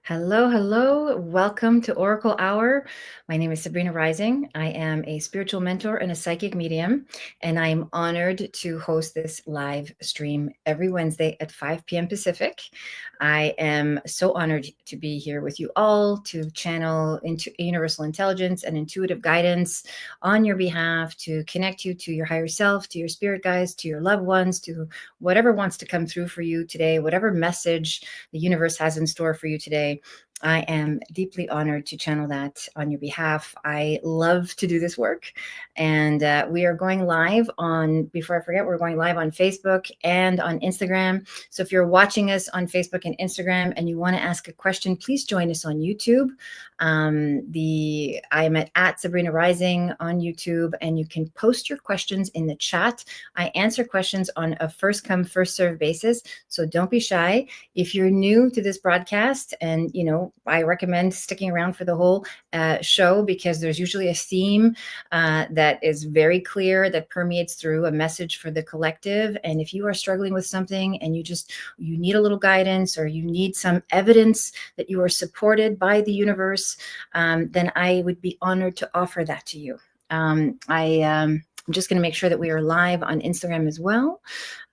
Hello, hello. Welcome to Oracle Hour. My name is Sabrina Rising. I am a spiritual mentor and a psychic medium, and I am honored to host this live stream every Wednesday at 5 p.m. Pacific. I am so honored to be here with you all to channel into universal intelligence and intuitive guidance on your behalf, to connect you to your higher self, to your spirit guides, to your loved ones, to whatever wants to come through for you today, whatever message the universe has in store for you today. I am deeply honored to channel that on your behalf. I love to do this work. And we are going live on, before I forget, we're going live on Facebook and on Instagram. So if you're watching us on Facebook and Instagram and you want to ask a question, please join us on YouTube. I'm at Sabrina Rising on YouTube, and you can post your questions in the chat. I answer questions on a first come, first serve basis. So don't be shy. If you're new to this broadcast, and I recommend sticking around for the whole show, because there's usually a theme that is very clear, that permeates through a message for the collective. And if you are struggling with something and you need a little guidance, or you need some evidence that you are supported by the universe, then I would be honored to offer that to you. I'm just going to make sure that we are live on Instagram as well.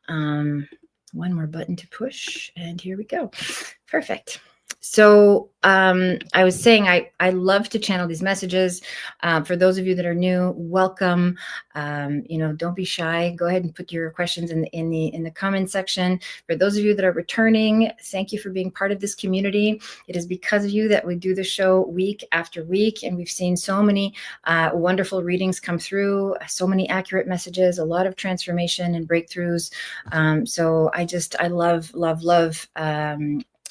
One more button to push, and here we go. Perfect. So I was saying I love to channel these messages. For those of you that are new, welcome. Don't be shy. Go ahead and put your questions in the comment section. For those of you that are returning, thank you for being part of this community. It is because of you that we do the show week after week, and we've seen so many wonderful readings come through, so many accurate messages, a lot of transformation and breakthroughs. So I love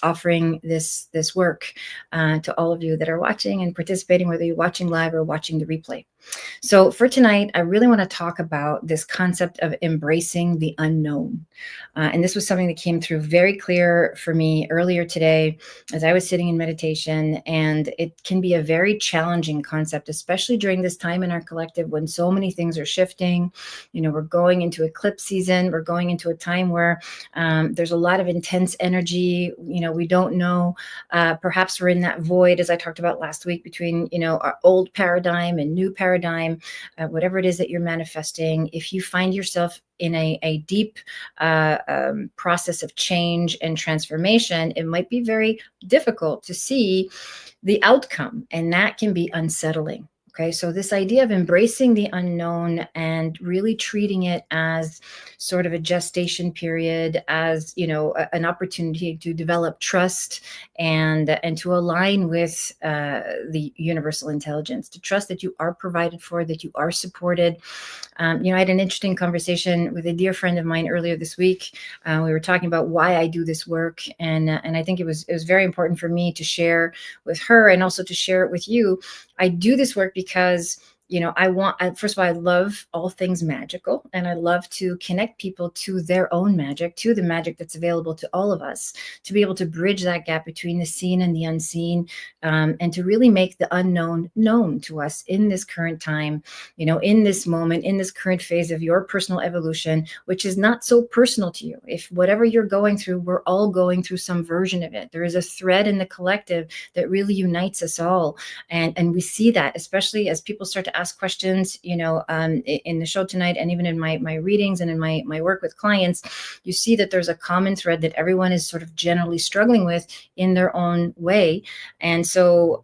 offering this work to all of you that are watching and participating, whether you're watching live or watching the replay. So for tonight, I really want to talk about this concept of embracing the unknown. And this was something that came through very clear for me earlier today as I was sitting in meditation. And it can be a very challenging concept, especially during this time in our collective when so many things are shifting. We're going into eclipse season. We're going into a time where there's a lot of intense energy. We don't know. Perhaps we're in that void, as I talked about last week, between, our old paradigm and new paradigm. Whatever it is that you're manifesting, if you find yourself in a deep process of change and transformation, it might be very difficult to see the outcome, and that can be unsettling. Okay, so this idea of embracing the unknown and really treating it as sort of a gestation period, as an opportunity to develop trust and to align with the universal intelligence, to trust that you are provided for, that you are supported. I had an interesting conversation with a dear friend of mine earlier this week. We were talking about why I do this work, and I think it was very important for me to share with her, and also to share it with you. I do this work because first of all, I love all things magical, and I love to connect people to their own magic, to the magic that's available to all of us, to be able to bridge that gap between the seen and the unseen, and to really make the unknown known to us in this current time, in this moment, in this current phase of your personal evolution, which is not so personal to you. If whatever you're going through, we're all going through some version of it. There is a thread in the collective that really unites us all. And we see that, especially as people start to ask questions, in the show tonight, and even in my readings and in my work with clients, you see that there's a common thread that everyone is sort of generally struggling with in their own way. And so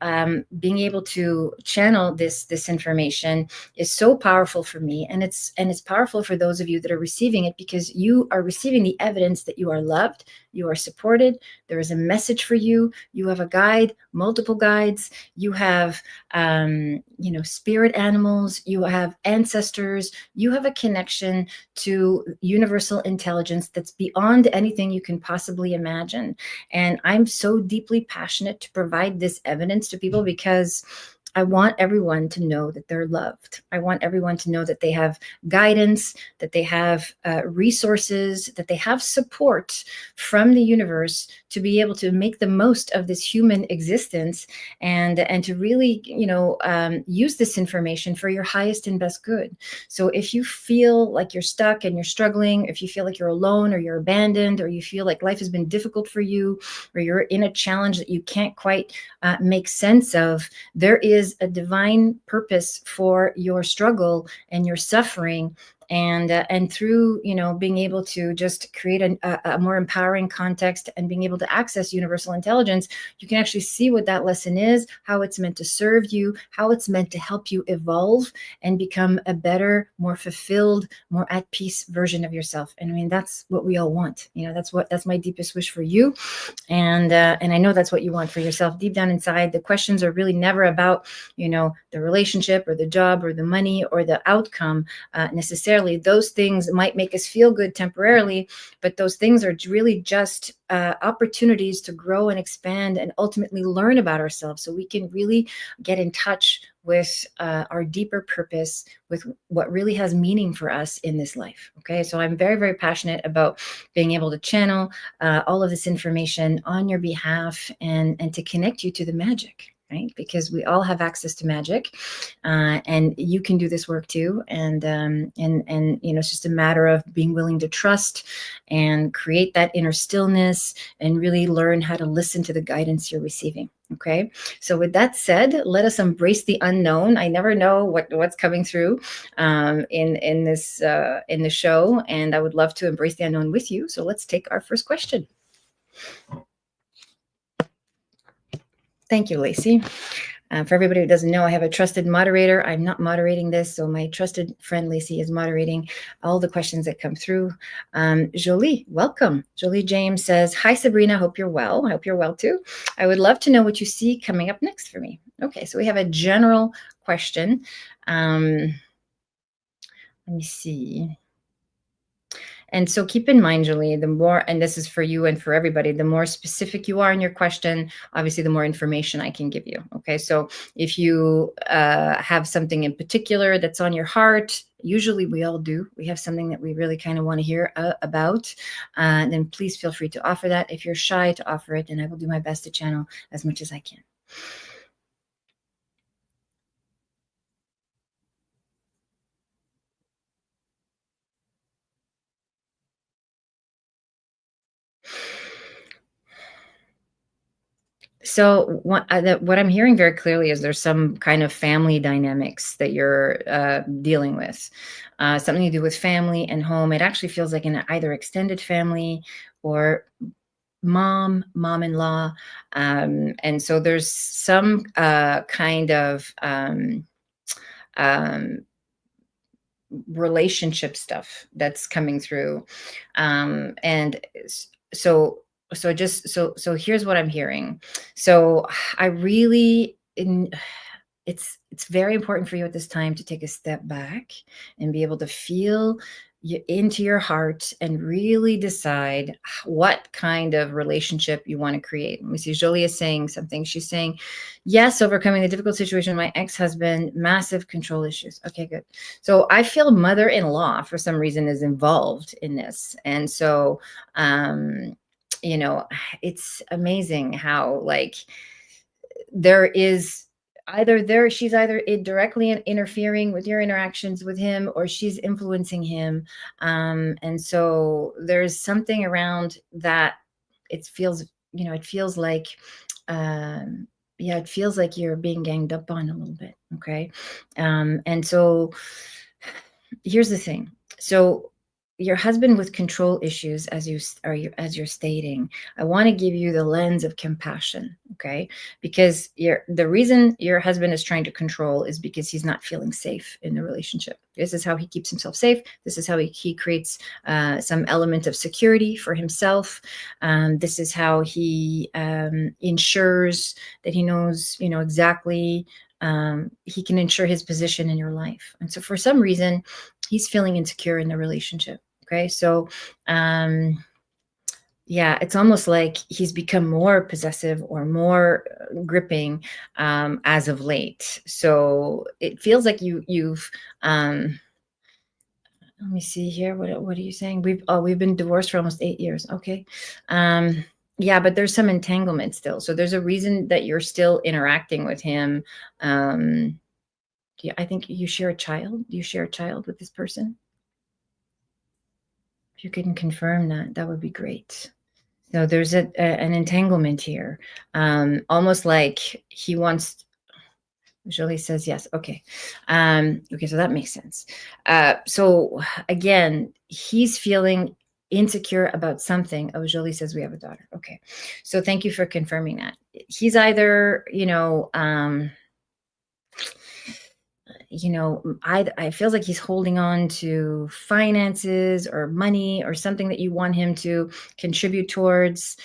being able to channel this information is so powerful for me, and it's powerful for those of you that are receiving it, because you are receiving the evidence that you are loved, you are supported, there is a message for you, you have a guide, multiple guides, you have spirit animals, you have ancestors, you have a connection to universal intelligence that's beyond anything you can possibly imagine. And I'm so deeply passionate to provide this evidence to people, because I want everyone to know that they're loved. I want everyone to know that they have guidance, that they have resources, that they have support from the universe to be able to make the most of this human existence, and to really, use this information for your highest and best good. So if you feel like you're stuck and you're struggling, if you feel like you're alone or you're abandoned, or you feel like life has been difficult for you, or you're in a challenge that you can't quite make sense of, there is a divine purpose for your struggle and your suffering. And through, being able to just create a more empowering context and being able to access universal intelligence, you can actually see what that lesson is, how it's meant to serve you, how it's meant to help you evolve and become a better, more fulfilled, more at peace version of yourself. And I mean, that's what we all want. That's my deepest wish for you. And I know that's what you want for yourself deep down inside. The questions are really never about, the relationship or the job or the money or the outcome necessarily. Those things might make us feel good temporarily, but those things are really just opportunities to grow and expand and ultimately learn about ourselves, so we can really get in touch with our deeper purpose, with what really has meaning for us in this life. Okay, so I'm very, very passionate about being able to channel all of this information on your behalf, and to connect you to the magic, right? Because we all have access to magic, and you can do this work too. And it's just a matter of being willing to trust and create that inner stillness, and really learn how to listen to the guidance you're receiving. Okay, so with that said, let us embrace the unknown. I never know what's coming through in the show, and I would love to embrace the unknown with you. So let's take our first question. Thank you, Lacey. For everybody who doesn't know, I have a trusted moderator. I'm not moderating this, so my trusted friend Lacey is moderating all the questions that come through. Jolie, welcome. Jolie James says, "Hi, Sabrina. Hope you're well. I hope you're well too. I would love to know what you see coming up next for me." Okay, so we have a general question. Let me see. And so keep in mind, Julie, the more, and this is for you and for everybody, the more specific you are in your question, obviously, the more information I can give you. Okay, so if you have something in particular that's on your heart, usually we all do. We have something that we really kind of want to hear about, then please feel free to offer that. If you're shy to offer it, then I will do my best to channel as much as I can. So what I'm hearing very clearly is there's some kind of family dynamics that you're dealing with, something to do with family and home. It actually feels like in either extended family or mom-in-law, and so there's some kind of um, relationship stuff that's coming through, and so so here's what I'm hearing. So I really it's very important for you at this time to take a step back and be able to feel into your heart and really decide what kind of relationship you want to create. Let me see. Jolie is saying something. She's saying, "Yes, overcoming the difficult situation with my ex-husband, massive control issues." Okay, good. So I feel mother-in-law for some reason is involved in this. And so, you know, it's amazing how, like, there is she's either directly interfering with your interactions with him, or she's influencing him, and so there's something around that. It feels, it feels like, yeah, it feels like you're being ganged up on a little bit. Okay, and so here's the thing. So your husband with control issues, as you're stating, I want to give you the lens of compassion, okay? Because the reason your husband is trying to control is because he's not feeling safe in the relationship. This is how he keeps himself safe. This is how he creates some element of security for himself. This is how he ensures that he knows, exactly, he can ensure his position in your life. And so for some reason, he's feeling insecure in the relationship. Okay, so yeah, it's almost like he's become more possessive or more gripping as of late. So it feels like you've let me see here. What are you saying? We've been divorced for almost 8 years. Okay. Yeah, but there's some entanglement still. So there's a reason that you're still interacting with him. Um, yeah, I think you share a child. Do you share a child with this person? If you can confirm that, that would be great. So there's an entanglement here, almost like he wants. Jolie says yes. Okay. Okay, so that makes sense. So again, he's feeling insecure about something. Oh, Jolie says we have a daughter. Okay. So thank you for confirming that. He's either, I feels like he's holding on to finances or money or something that you want him to contribute towards.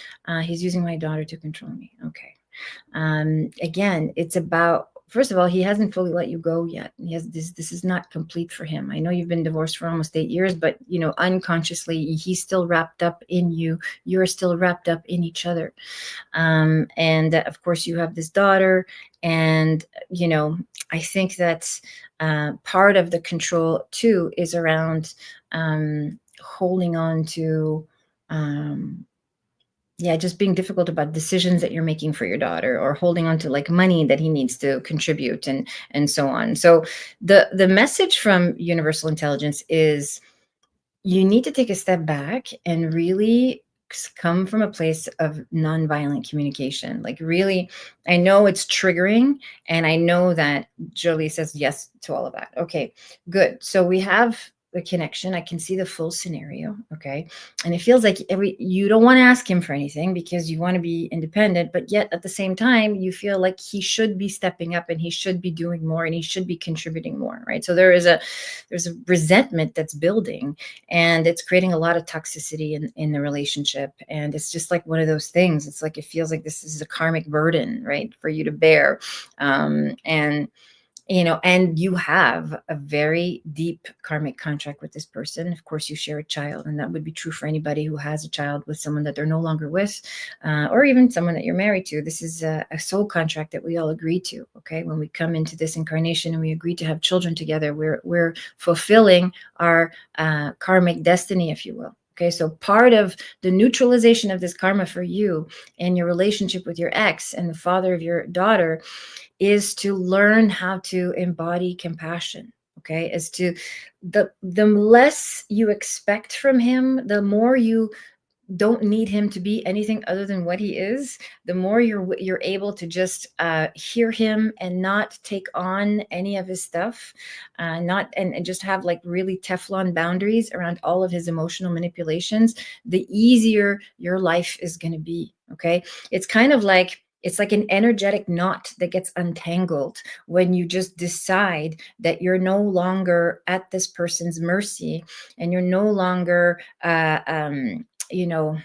He's using my daughter to control me. Okay. Again, it's about, first of all, he hasn't fully let you go yet. He has this is not complete for him. I know you've been divorced for almost 8 years, but unconsciously he's still wrapped up in you. You're still wrapped up in each other. And of course you have this daughter, and I think that part of the control too is around holding on to yeah, just being difficult about decisions that you're making for your daughter, or holding on to like money that he needs to contribute, and so on. So the message from universal intelligence is you need to take a step back and really come from a place of nonviolent communication. Like, really, I know it's triggering, and I know that Jolie says yes to all of that. Okay, good. So we have the connection. I can see the full scenario. Okay. And it feels like you don't want to ask him for anything because you want to be independent, but yet at the same time, you feel like he should be stepping up and he should be doing more and he should be contributing more. Right. So there's a resentment that's building, and it's creating a lot of toxicity in the relationship. And it's just like one of those things. It's like, it feels like this is a karmic burden, right, for you to bear. And and you have a very deep karmic contract with this person. Of course, you share a child, and that would be true for anybody who has a child with someone that they're no longer with, or even someone that you're married to. This is a soul contract that we all agree to. Okay, when we come into this incarnation and we agree to have children together, we're fulfilling our karmic destiny, if you will. Okay, so part of the neutralization of this karma for you and your relationship with your ex and the father of your daughter is to learn how to embody compassion. Okay, is to the less you expect from him, the more you don't need him to be anything other than what he is, the more you're able to just hear him and not take on any of his stuff, not and just have like really Teflon boundaries around all of his emotional manipulations, the easier your life is going to be. Okay, it's kind of like, it's like an energetic knot that gets untangled when you just decide that you're no longer at this person's mercy, and you're no longer you know,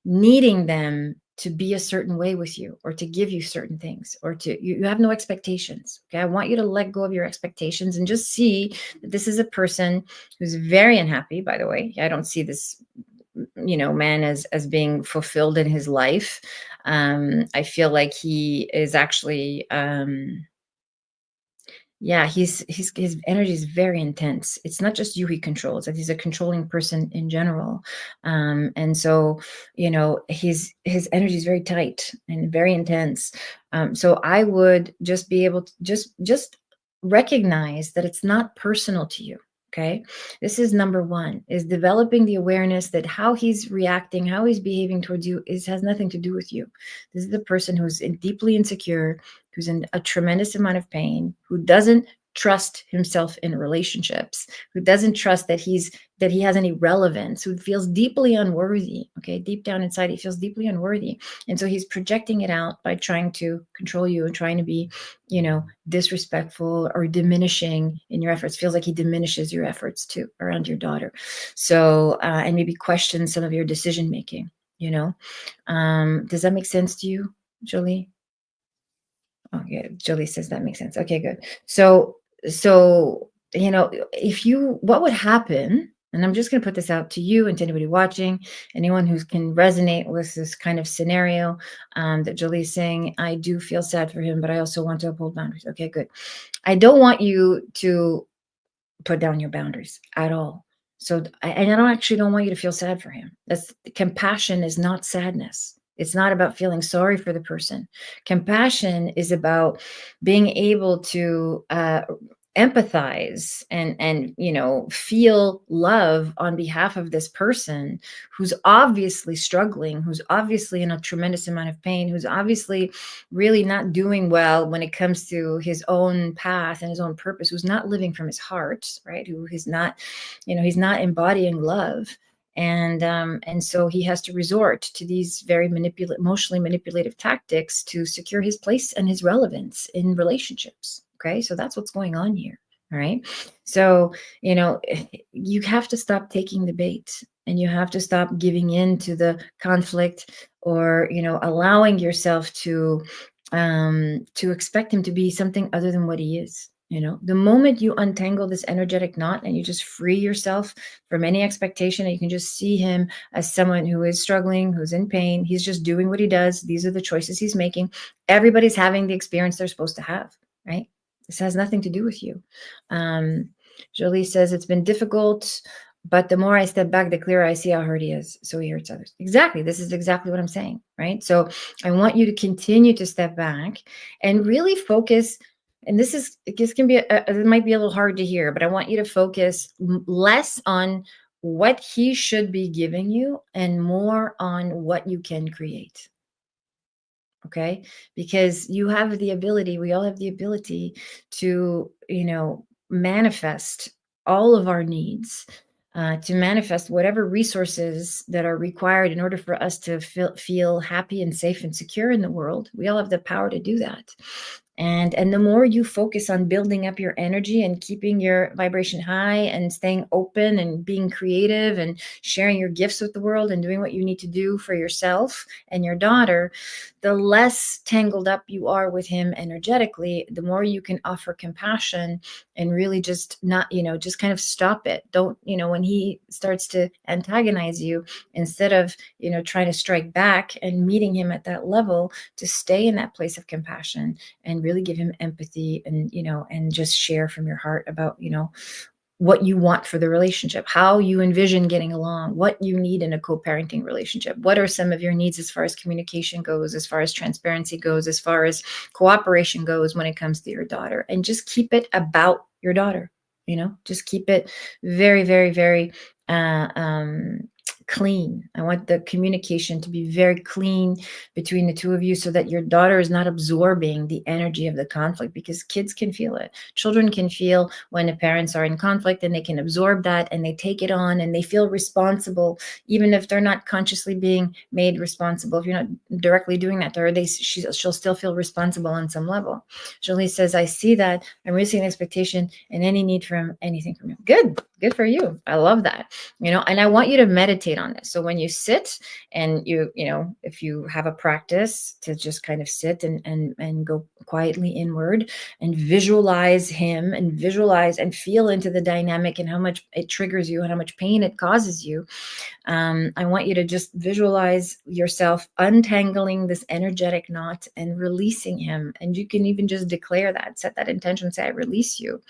needing them to be a certain way with you, or to give you certain things, or you have no expectations. Okay. I want you to let go of your expectations and just see that this is a person who's very unhappy. By the way, I don't see this, man as being fulfilled in his life. I feel like he is actually, yeah, his energy is very intense. It's not just you he controls. That he's a controlling person in general, and so his energy is very tight and very intense. So I would just be able to just recognize that it's not personal to you. Okay, this is number one: is developing the awareness that how he's reacting, how he's behaving towards you has nothing to do with you. This is the person who's deeply insecure, who's in a tremendous amount of pain, who doesn't trust himself in relationships, who doesn't trust that he has any relevance, who feels deeply unworthy. Okay, deep down inside, he feels deeply unworthy, and so he's projecting it out by trying to control you and trying to be, disrespectful or diminishing in your efforts. Feels like he diminishes your efforts too around your daughter. So and maybe questions some of your decision making. Does that make sense to you, Jolie? Okay, Jolie says that makes sense. Okay, good. So if you, what would happen? And I'm just going to put this out to you and to anybody watching, anyone who can resonate with this kind of scenario that Jolie's saying. I do feel sad for him, but I also want to uphold boundaries. Okay, good. I don't want you to put down your boundaries at all. So, and I don't want you to feel sad for him. That's, compassion is not sadness. It's not about feeling sorry for the person. Compassion is about being able to empathize and feel love on behalf of this person who's obviously struggling, who's obviously in a tremendous amount of pain, who's obviously really not doing well when it comes to his own path and his own purpose, who's not living from his heart, right? Who is not, he's not embodying love. And so he has to resort to these very emotionally manipulative tactics to secure his place and his relevance in relationships. Okay, so that's what's going on here. All right, so you have to stop taking the bait, and you have to stop giving in to the conflict, or allowing yourself to expect him to be something other than what he is. The moment you untangle this energetic knot and you just free yourself from any expectation, and you can just see him as someone who is struggling, who's in pain, he's just doing what he does. These are the choices he's making. Everybody's having the experience they're supposed to have, right? This has nothing to do with you. Jolie says, it's been difficult, but the more I step back, the clearer I see how hurt he is. So he hurts others. Exactly. This is exactly what I'm saying, right? So I want you to continue to step back and really focus. And this can be, it might be a little hard to hear, but I want you to focus less on what he should be giving you and more on what you can create. Okay? Because you have the ability, we all have the ability to, manifest all of our needs, to manifest whatever resources that are required in order for us to feel happy and safe and secure in the world. We all have the power to do that. And the more you focus on building up your energy and keeping your vibration high and staying open and being creative and sharing your gifts with the world and doing what you need to do for yourself and your daughter, the less tangled up you are with him energetically, the more you can offer compassion and really just not, just kind of stop it. Don't, when he starts to antagonize you, instead of, trying to strike back and meeting him at that level, to stay in that place of compassion and really give him empathy and, and just share from your heart about, what you want for the relationship, how you envision getting along, what you need in a co-parenting relationship. What are some of your needs as far as communication goes, as far as transparency goes, as far as cooperation goes when it comes to your daughter? And just keep it about your daughter, just keep it very, very, very clean. I want the communication to be very clean between the two of you, so that your daughter is not absorbing the energy of the conflict, because kids can feel it. Children can feel when the parents are in conflict, and they can absorb that and they take it on and they feel responsible, even if they're not consciously being made responsible. If you're not directly doing that to her, she'll still feel responsible on some level. Jolie says, I see that. I'm releasing the expectation and any need from anything from you. Good for you. I love that. And I want you to meditate on this. So when you sit and if you have a practice to just kind of sit and go quietly inward and visualize him and visualize and feel into the dynamic and how much it triggers you and how much pain it causes you. I want you to just visualize yourself untangling this energetic knot and releasing him. And you can even just declare that, set that intention, say, I release you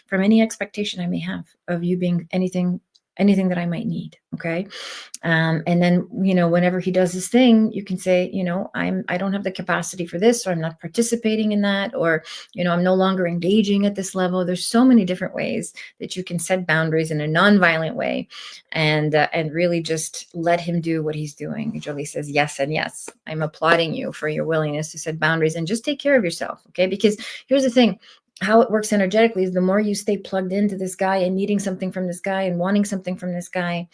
from any expectation I may have of you being anything that I might need. Okay. And then, whenever he does his thing, you can say, I don't have the capacity for this, or I'm not participating in that, or, I'm no longer engaging at this level. There's so many different ways that you can set boundaries in a nonviolent way and really just let him do what he's doing. Jolie says, yes. And yes, I'm applauding you for your willingness to set boundaries and just take care of yourself. Okay. Because here's the thing, how it works energetically is the more you stay plugged into this guy and needing something from this guy and wanting something from this guy,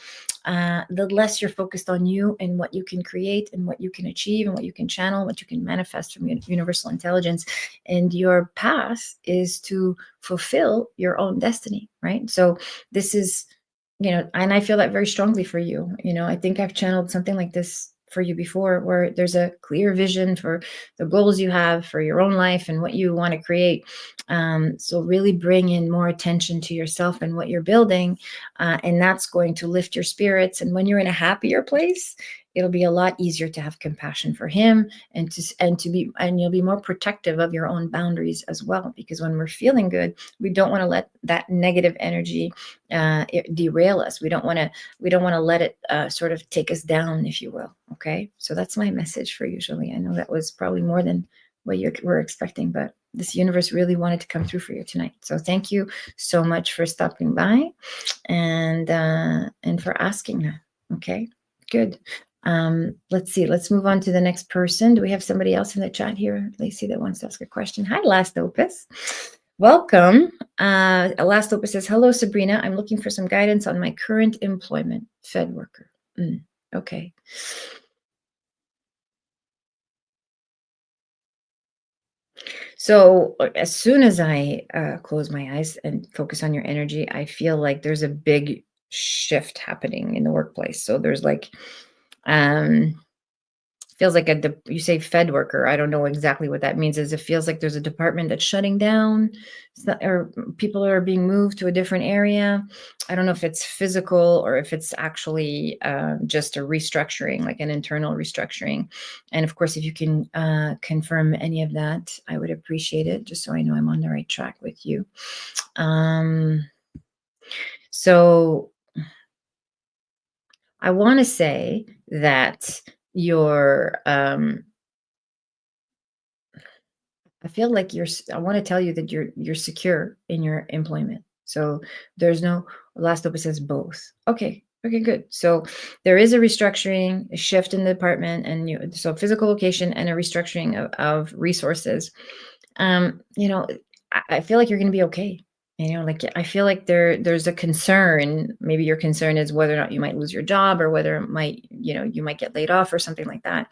the less you're focused on you and what you can create and what you can achieve and what you can channel, what you can manifest from universal intelligence. And your path is to fulfill your own destiny, right? So this is, and I feel that very strongly for you. I think I've channeled something like this for you before, where there's a clear vision for the goals you have for your own life and what you want to create. So really bring in more attention to yourself and what you're building. And that's going to lift your spirits. And when you're in a happier place, it'll be a lot easier to have compassion for him, and you'll be more protective of your own boundaries as well, because when we're feeling good, we don't want to let that negative energy derail us. We don't want to let it sort of take us down, if you will. Okay, so that's my message for you, Jolie. I know that was probably more than what you were expecting, but this universe really wanted to come through for you tonight. So thank you so much for stopping by and for asking that. Okay, good. Let's see. Let's move on to the next person. Do we have somebody else in the chat here, Lacey, that wants to ask a question? Hi, Last Opus. Welcome. Last Opus says, hello, Sabrina. I'm looking for some guidance on my current employment, Fed worker. Okay. So as soon as I close my eyes and focus on your energy, I feel like there's a big shift happening in the workplace. So there's like, feels like you say Fed worker. I don't know exactly what that means. It feels like there's a department that's shutting down, or people are being moved to a different area. I don't know if it's physical or if it's actually just a restructuring, like an internal restructuring. And of course, if you can confirm any of that, I would appreciate it, just so I know I'm on the right track with you. So I want to say that I feel like I want to tell you that you're secure in your employment. So there's no, Last Opus says both. Okay, good. So there is a restructuring, a shift in the department, and so physical location and a restructuring of resources. I feel like you're going to be okay. Like I feel like there's a concern. Maybe your concern is whether or not you might lose your job, or whether you might get laid off or something like that.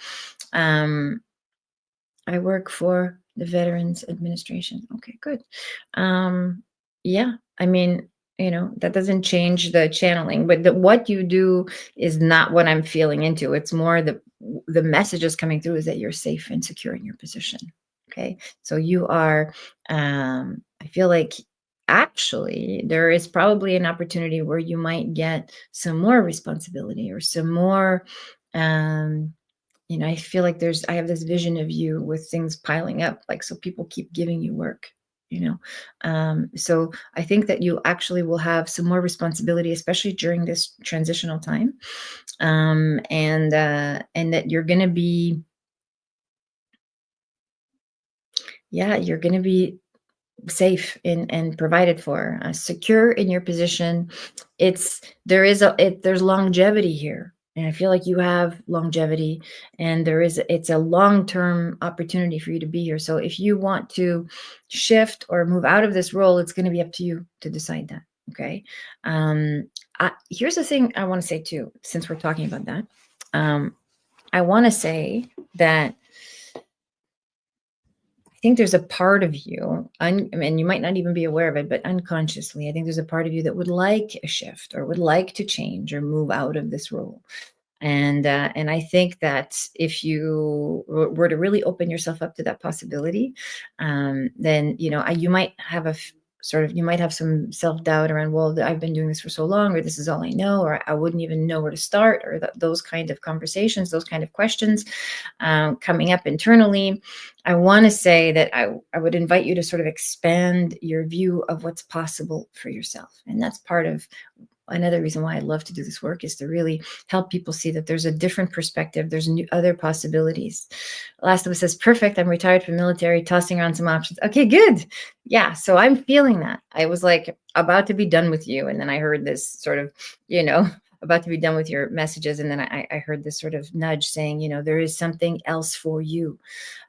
I work for the Veterans Administration. Okay, good. Yeah, I mean, that doesn't change the channeling, but what you do is not what I'm feeling into. It's more the messages coming through is that you're safe and secure in your position. Okay, so you are. I feel like actually there is probably an opportunity where you might get some more responsibility or some more. I feel like I have this vision of you with things piling up, like, so people keep giving you work, so I think that you actually will have some more responsibility, especially during this transitional time, and that you're going to be, you're going to be safe and provided for, secure in your position. There's longevity here, and I feel like you have longevity, and it's a long-term opportunity for you to be here. So if you want to shift or move out of this role, it's going to be up to you to decide that. Okay. Here's the thing I want to say too, since we're talking about that. I want to say that I think there's a part of you, and you might not even be aware of it, but unconsciously, I think there's a part of you that would like a shift, or would like to change or move out of this role. And I think that if you were to really open yourself up to that possibility, then you might have you might have some self-doubt around, well, I've been doing this for so long, or this is all I know, or I wouldn't even know where to start, or those kind of conversations, those kind of questions coming up internally. I want to say that I would invite you to sort of expand your view of what's possible for yourself. And that's part of another reason why I love to do this work, is to really help people see that there's a different perspective. There's other possibilities. Last of us says, perfect. I'm retired from military, tossing around some options. Okay, good. Yeah. So I'm feeling that. I was like about to be done with you. And then I heard this sort of, about to be done with your messages. And then I heard this sort of nudge saying, there is something else for you.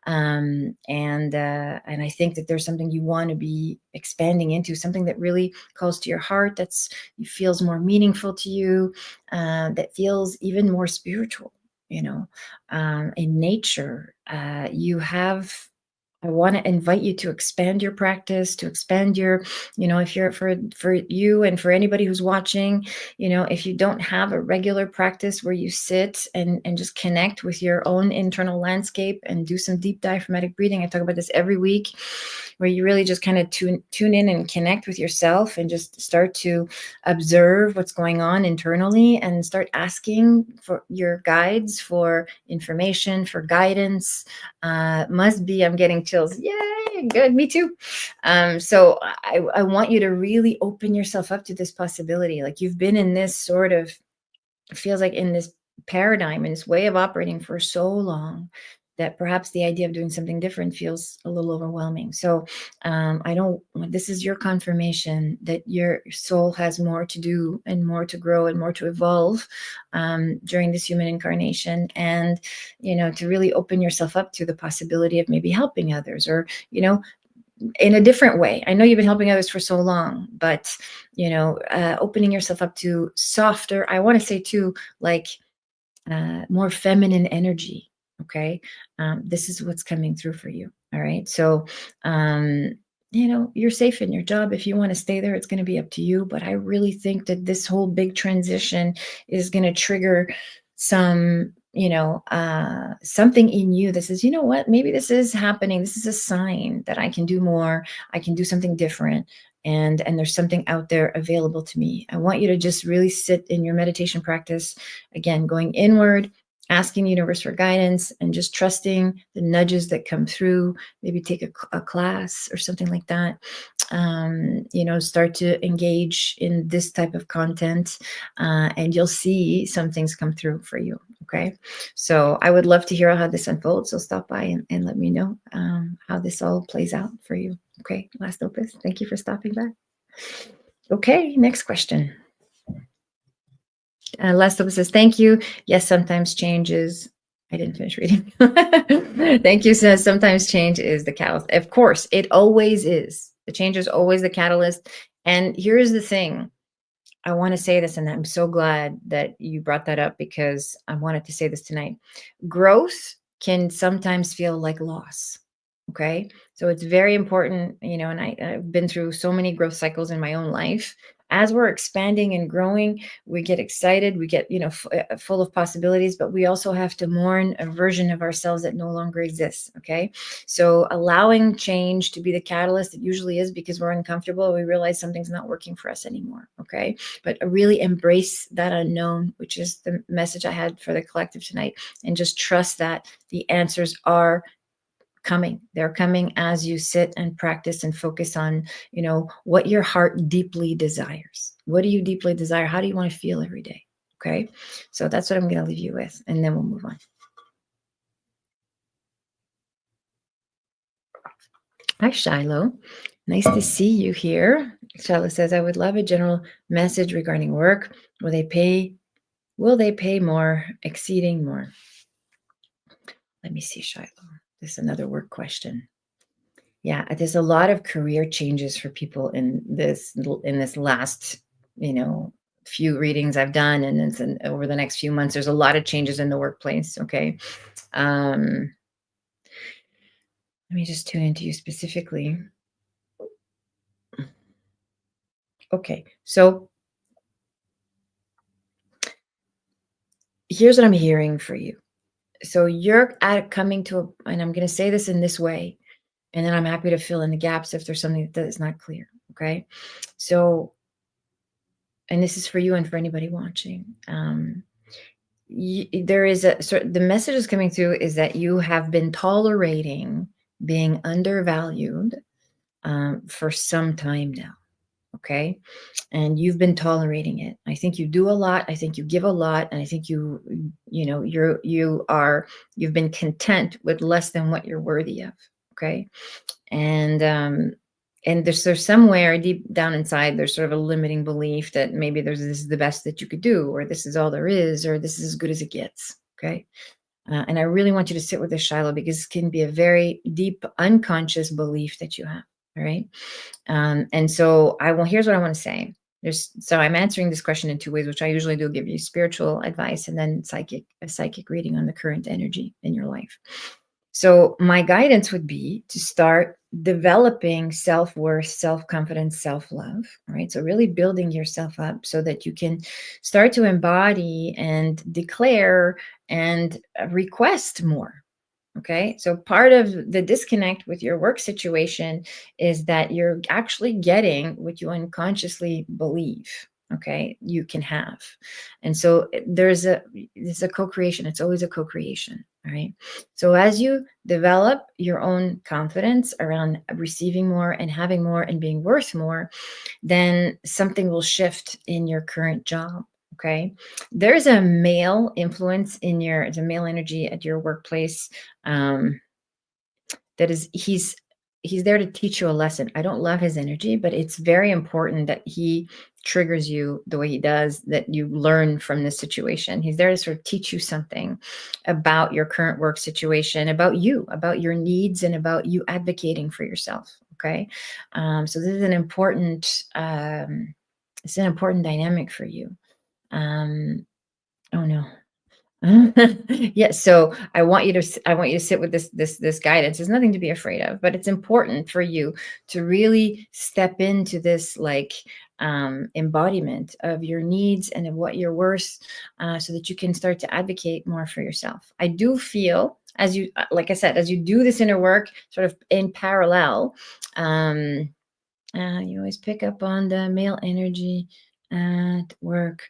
And I think that there's something you want to be expanding into, something that really calls to your heart, feels more meaningful to you, that feels even more spiritual, in nature. I want to invite you to expand your practice, to expand your, if you're for you and for anybody who's watching, if you don't have a regular practice where you sit and just connect with your own internal landscape and do some deep diaphragmatic breathing. I talk about this every week. where you really just kind of tune in and connect with yourself and just start to observe what's going on internally and start asking for your guides for information, for guidance. Must be, I'm getting chills. Yay, good, me too. So I want you to really open yourself up to this possibility. Like you've been in this sort of, it feels like in this paradigm, in this way of operating for so long that perhaps the idea of doing something different feels a little overwhelming. So I don't, this is your confirmation that your soul has more to do and more to grow and more to evolve during this human incarnation. And, to really open yourself up to the possibility of maybe helping others or, in a different way. I know you've been helping others for so long, but opening yourself up to softer, I want to say too, like more feminine energy. Okay. This is what's coming through for you. All right. So, you're safe in your job. If you want to stay there, it's going to be up to you. But I really think that this whole big transition is going to trigger some, something in you that says, you know what, maybe this is happening. This is a sign that I can do more. I can do something different. And there's something out there available to me. I want you to just really sit in your meditation practice, again, going inward, asking the universe for guidance and just trusting the nudges that come through. Maybe take a class or something like that. Start to engage in this type of content and you'll see some things come through for you. Okay. So I would love to hear how this unfolds. So stop by and let me know how this all plays out for you. Okay. Last opus. Thank you for stopping by. Okay. Next question. Last opus says, thank you. Yes, sometimes changes. I didn't finish reading. Thank you. Says sometimes change is the catalyst. Of course, it always is. The change is always the catalyst. And here's the thing. I want to say this, and I'm so glad that you brought that up because I wanted to say this tonight. Growth can sometimes feel like loss. Okay. So it's very important, and I've been through so many growth cycles in my own life. As we're expanding and growing, we get excited, we get, full of possibilities, but we also have to mourn a version of ourselves that no longer exists. Okay. So allowing change to be the catalyst, it usually is because we're uncomfortable. We realize something's not working for us anymore. Okay. But really embrace that unknown, which is the message I had for the collective tonight. And just trust that the answers are coming. They're coming as you sit and practice and focus on, what your heart deeply desires. What do you deeply desire? How do you want to feel every day? Okay. So that's what I'm going to leave you with. And then we'll move on. Hi, Shiloh. Nice to see you here. Shiloh says, I would love a general message regarding work. Will they pay more, exceeding more? Let me see, Shiloh. This is another work question. Yeah, there's a lot of career changes for people in this last, few readings I've done, and over the next few months, there's a lot of changes in the workplace. Okay, let me just tune into you specifically. Okay, so here's what I'm hearing for you. So you're coming to and I'm going to say this in this way, and then I'm happy to fill in the gaps if there's something that is not clear. Okay, so. And this is for you and for anybody watching. There is the message is coming through is that you have been tolerating being undervalued for some time now. Okay. And you've been tolerating it. I think you do a lot. I think you give a lot. And I think you've been content with less than what you're worthy of. Okay. And there's somewhere deep down inside, there's sort of a limiting belief that maybe this is the best that you could do, or this is all there is, or this is as good as it gets. Okay. And I really want you to sit with this, Shiloh, because it can be a very deep, unconscious belief that you have. All right. And so here's what I want to say. So I'm answering this question in two ways, which I usually do: give you spiritual advice and then a psychic reading on the current energy in your life. So my guidance would be to start developing self-worth, self-confidence, self-love, right? So really building yourself up so that you can start to embody and declare and request more, Okay. So part of the disconnect with your work situation is that you're actually getting what you unconsciously believe. Okay. You can have. And so there's a co-creation. It's always a co-creation. All right. So as you develop your own confidence around receiving more and having more and being worth more, then something will shift in your current job. Okay. There's a male influence in the male energy at your workplace. Um, that is, he's there to teach you a lesson. I don't love his energy, but it's very important that he triggers you the way he does, that you learn from this situation. He's there to sort of teach you something about your current work situation, about you, about your needs, and about you advocating for yourself. Okay. So this is it's an important dynamic for you. Oh no. Yeah, so I want you to sit with this guidance. There's nothing to be afraid of, but it's important for you to really step into this like embodiment of your needs and of what you're worth, so that you can start to advocate more for yourself. I do feel, as you like I said, as you do this inner work sort of in parallel, um, you always pick up on the male energy at work.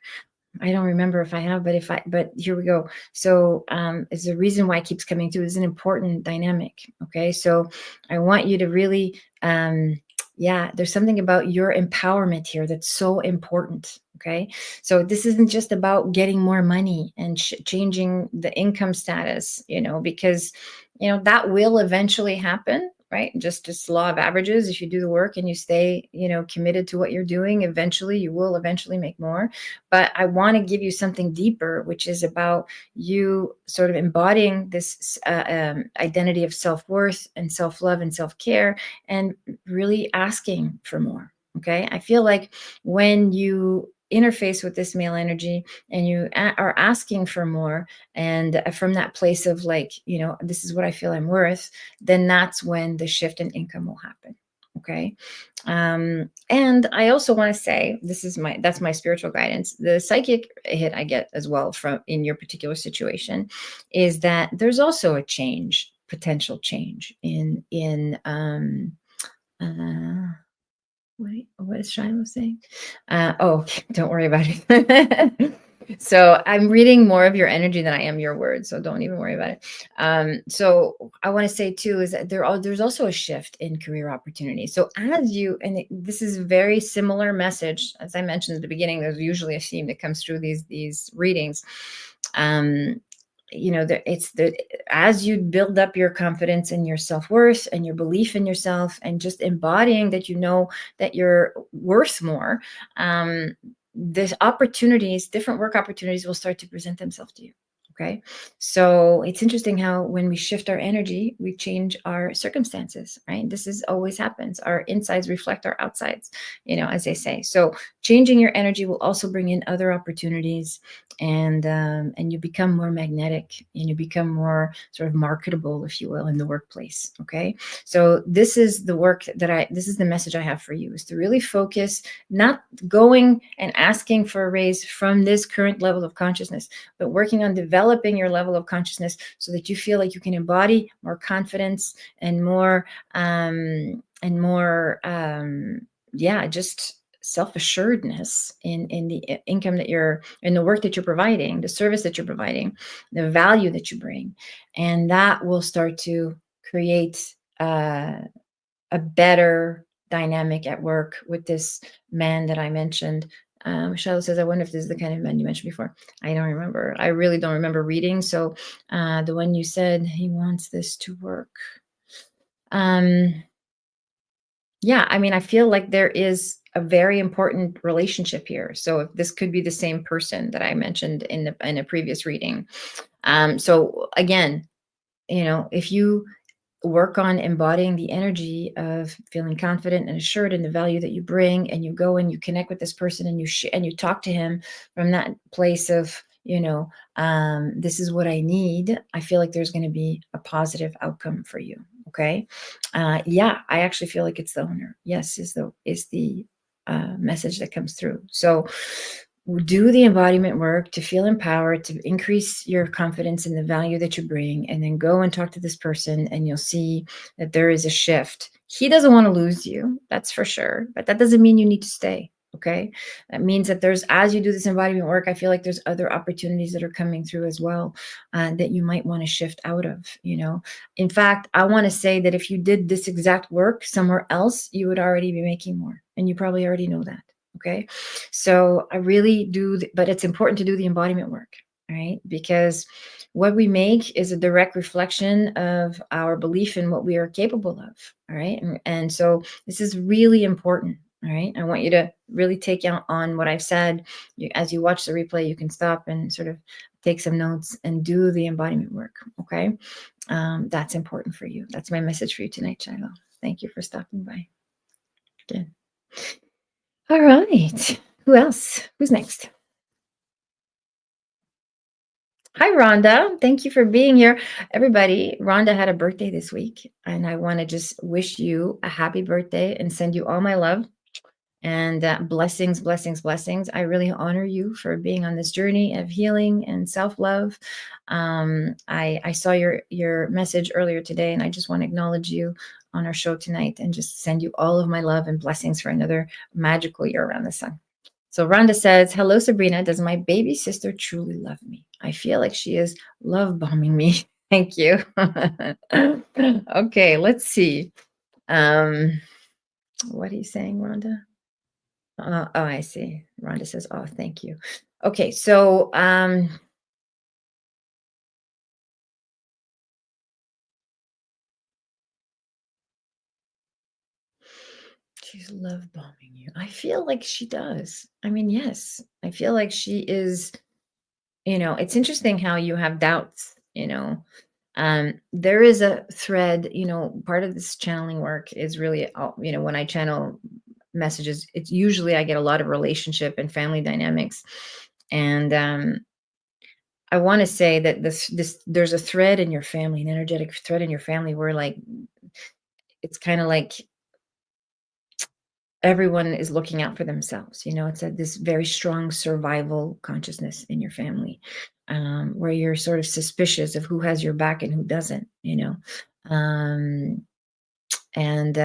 I don't remember if I have, but here we go. So it's the reason why it keeps coming through. Is an important dynamic. Okay. So I want you to really, yeah, there's something about your empowerment here that's so important. Okay. So this isn't just about getting more money and changing the income status, because, that will eventually happen, right? Just law of averages. If you do the work and you stay, committed to what you're doing, eventually you will eventually make more. But I want to give you something deeper, which is about you sort of embodying this identity of self-worth and self-love and self-care, and really asking for more. Okay. I feel like when you interface with this male energy and you are asking for more, and from that place of like, this is what I feel I'm worth, then that's when the shift in income will happen. Okay. And I also want to say, that's my spiritual guidance. The psychic hit I get as well from in your particular situation is that there's also a potential change uh, wait, what is Shiloh saying? Don't worry about it. So I'm reading more of your energy than I am your words, so don't even worry about it. So I want to say too is that there's also a shift in career opportunities. So this is a very similar message as I mentioned at the beginning. There's usually a theme that comes through these readings. As you build up your confidence and your self-worth and your belief in yourself, and just embodying that, that you're worth more, different work opportunities will start to present themselves to you. Okay. So it's interesting how when we shift our energy, we change our circumstances, right? This is always happens. Our insides reflect our outsides, as they say. So changing your energy will also bring in other opportunities, and you become more magnetic, and you become more sort of marketable, if you will, in the workplace. Okay. So this is the message I have for you, is to really focus, not going and asking for a raise from this current level of consciousness, but working on developing your level of consciousness so that you feel like you can embody more confidence and more just self-assuredness in the income that you're in, the work that you're providing, the service that you're providing, the value that you bring. And that will start to create a better dynamic at work with this man that I mentioned. Michelle says, I wonder if this is the kind of man you mentioned before. I don't remember. I really don't remember reading. So the one you said, he wants this to work. Yeah, I mean, I feel like there is a very important relationship here. So if this could be the same person that I mentioned in a previous reading. So again, if you work on embodying the energy of feeling confident and assured in the value that you bring, and you go and you connect with this person, and you talk to him from that place of, this is what I need, I feel like there's going to be a positive outcome for you. Okay. Yeah, I actually feel like it's the owner. Yes, is the message that comes through. So do the embodiment work to feel empowered, to increase your confidence in the value that you bring, and then go and talk to this person, and you'll see that there is a shift. He doesn't want to lose you, that's for sure, but that doesn't mean you need to stay. Okay. That means that as you do this embodiment work, I feel like there's other opportunities that are coming through as well, that you might want to shift out of, In fact, I want to say that if you did this exact work somewhere else, you would already be making more, and you probably already know that. Okay. So I really do, but it's important to do the embodiment work, right? Because what we make is a direct reflection of our belief in what we are capable of. All right. And so this is really important. All right. I want you to really take out on what I've said. As you watch the replay, you can stop and sort of take some notes and do the embodiment work. Okay. That's important for you. That's my message for you tonight, Shiloh. Thank you for stopping by. Good. All right. Who else? Who's next? Hi, Rhonda. Thank you for being here. Everybody, Rhonda had a birthday this week, and I want to just wish you a happy birthday and send you all my love and blessings, blessings, blessings. I really honor you for being on this journey of healing and self-love. I saw your message earlier today, and I just want to acknowledge you on our show tonight and just send you all of my love and blessings for another magical year around the sun. So Rhonda says, hello, Sabrina. Does my baby sister truly love me? I feel like she is love bombing me. Thank you. Okay, let's see. What are you saying, Rhonda? Oh, I see. Rhonda says, oh, thank you. Okay, so she's love bombing you. I feel like she does. I mean, yes, I feel like she is, it's interesting how you have doubts, there is a thread, part of this channeling work is really, when I channel messages, it's usually I get a lot of relationship and family dynamics. And I want to say that there's a thread in your family, an energetic thread in your family where like, it's kind of like everyone is looking out for themselves. It's this very strong survival consciousness in your family, where you're sort of suspicious of who has your back and who doesn't, um, and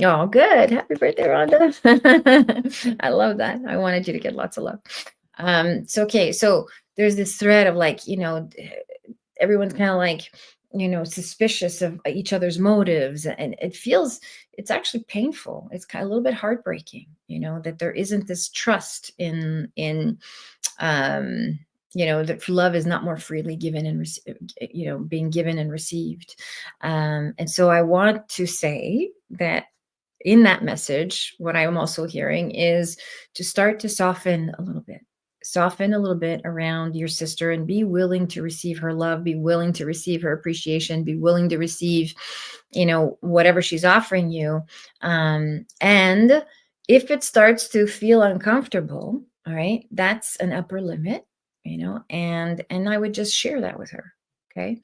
oh, good. Happy birthday, Rhonda. I love that. I wanted you to get lots of love. So there's this thread of like, everyone's kind of like, suspicious of each other's motives, and it's actually painful. It's kind of a little bit heartbreaking, that there isn't this trust in that love is not more freely given and being given and received. And so I want to say that in that message, what I'm also hearing is to start to soften a little bit around your sister, and be willing to receive her love, be willing to receive her appreciation, be willing to receive, whatever she's offering you. And if it starts to feel uncomfortable, all right, that's an upper limit, and I would just share that with her. Okay.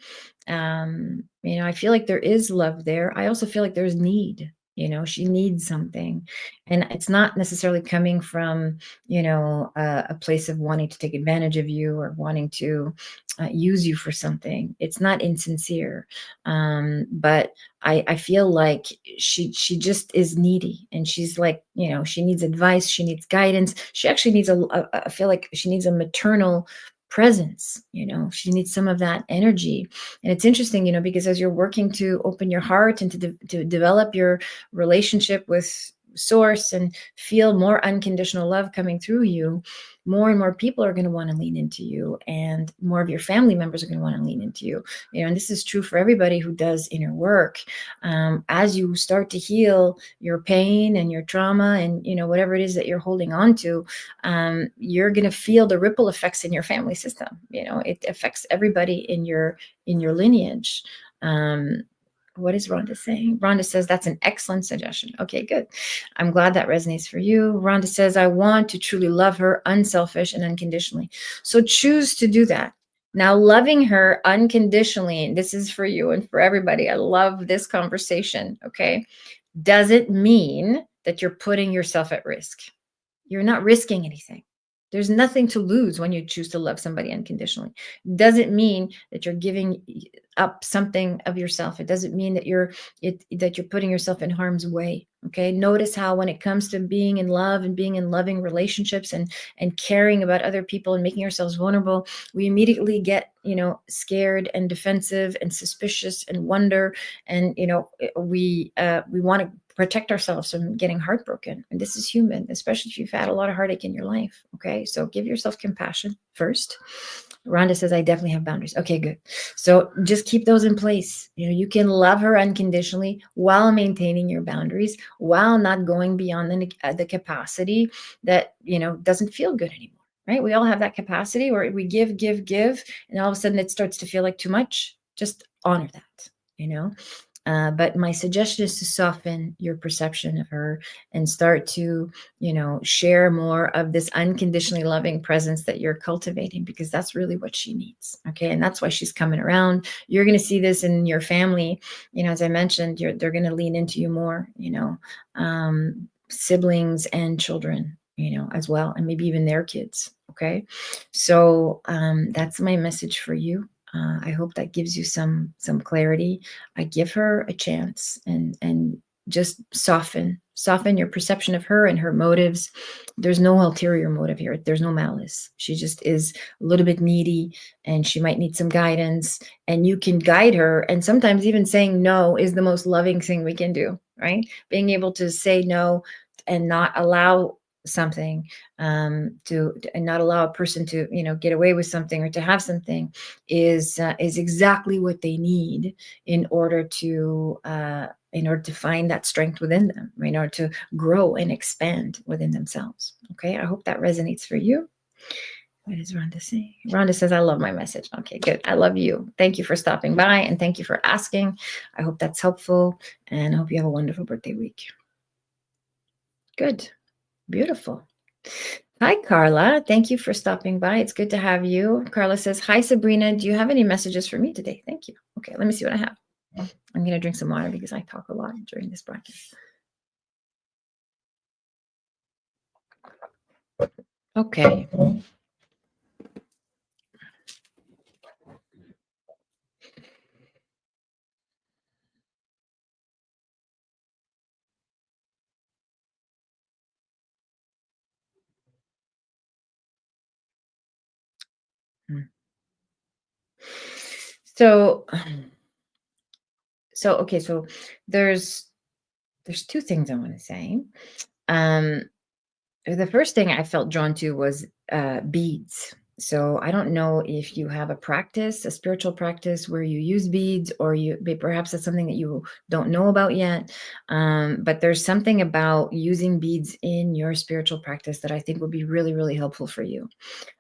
I feel like there is love there. I also feel like there's need. She needs something, and it's not necessarily coming from a place of wanting to take advantage of you or wanting to use you for something. It's not insincere, but I feel like she just is needy, and she's like, she needs advice, she needs guidance. She actually needs I feel like she needs a maternal presence. She needs some of that energy. And it's interesting, because as you're working to open your heart and to develop your relationship with source and feel more unconditional love coming through you, more and more people are going to want to lean into you, and more of your family members are going to want to lean into you. And this is true for everybody who does inner work. As you start to heal your pain and your trauma and whatever it is that you're holding on to, you're going to feel the ripple effects in your family system. It affects everybody in your lineage. What is Rhonda saying? Rhonda says, that's an excellent suggestion. Okay, good. I'm glad that resonates for you. Rhonda says, I want to truly love her unselfish and unconditionally. So choose to do that. Now, loving her unconditionally, and this is for you and for everybody. I love this conversation, okay? Doesn't mean that you're putting yourself at risk. You're not risking anything. There's nothing to lose when you choose to love somebody unconditionally. Doesn't mean that you're giving up something of yourself. It doesn't mean that that you're putting yourself in harm's way. Okay. Notice how when it comes to being in love and being in loving relationships and caring about other people and making ourselves vulnerable, we immediately get, scared and defensive and suspicious and wonder. And, we want to protect ourselves from getting heartbroken. And this is human, especially if you've had a lot of heartache in your life. Okay. So give yourself compassion first. Rhonda says, I definitely have boundaries. Okay, good. So just keep those in place. You can love her unconditionally while maintaining your boundaries, while not going beyond the capacity that, doesn't feel good anymore. Right? We all have that capacity where we give, and all of a sudden it starts to feel like too much. Just honor that. But my suggestion is to soften your perception of her and start to, share more of this unconditionally loving presence that you're cultivating, because that's really what she needs. Okay. And that's why she's coming around. You're going to see this in your family. As I mentioned, they're going to lean into you more, siblings and children, as well, and maybe even their kids. Okay. So that's my message for you. I hope that gives you some clarity. I give her a chance and just soften your perception of her and her motives. There's no ulterior motive here. There's no malice. She just is a little bit needy, and she might need some guidance, and you can guide her. And sometimes even saying no is the most loving thing we can do, right? Being able to say no and not allow something and not allow a person to get away with something or to have something is exactly what they need in order to find that strength within them, in order to grow and expand within themselves. Okay, I hope that resonates for you. What is Rhonda saying? Rhonda says, I love my message. Okay, good. I love you. Thank you for stopping by, and thank you for asking. I hope that's helpful, and I hope you have a wonderful birthday week. Good. Beautiful. Hi, Carla. Thank you for stopping by. It's good to have you. Carla says, hi, Sabrina. Do you have any messages for me today? Thank you. Okay, let me see what I have. I'm going to drink some water because I talk a lot during this broadcast. Okay. So okay, so there's two things I want to say. The first thing I felt drawn to was beads. So I don't know if you have a spiritual practice where you use beads, or perhaps that's something that you don't know about yet. But there's something about using beads in your spiritual practice that I think would be really, really helpful for you.